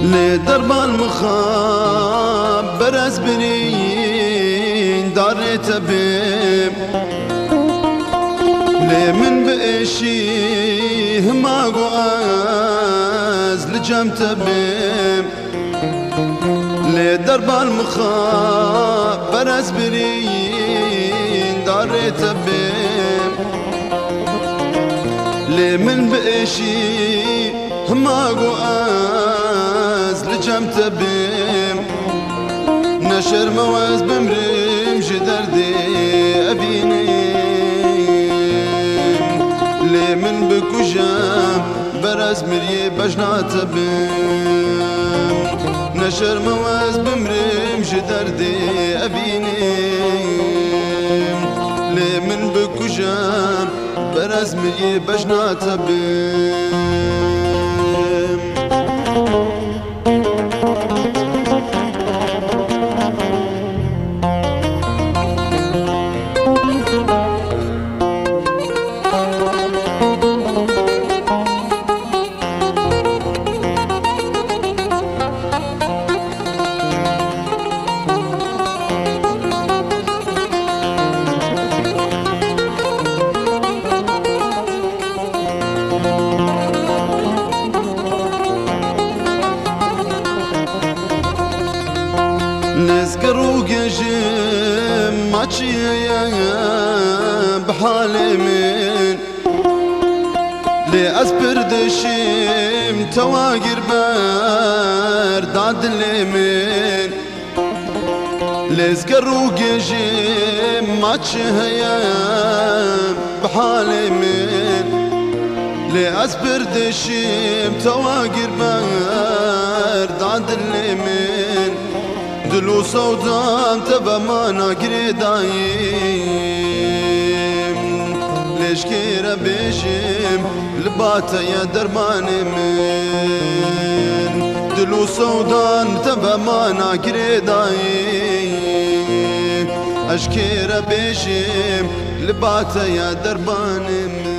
لدرب المخابر أزبرين داريت بيم لمن بإشي ما قواز لجمت بيم لدرب المخابر أزبرين داريت بيم لمن بإشي ما قواز لجمت بيم نشر مواز بمرم جدردي أبينيم لمن بكجام برز مري بجنات بيم نشر مواز بمرم جدردي أبينيم لمن بكجام برز مري بجنات بيم نذكر وقجم ماشي بحالي من لأسبر دشيم تواقر برد عدلي من نذكر وقجم ماشي بحالي من لأسبر دشيم تواقر برد عدلي من دلو صوتام تبا ما ناقري دايم ليش كيرا بيجيم لباتا يا درماني من دلو صوتام تبا ما ناقري دايم اشكيرا بيجيم لباتا يا درباني من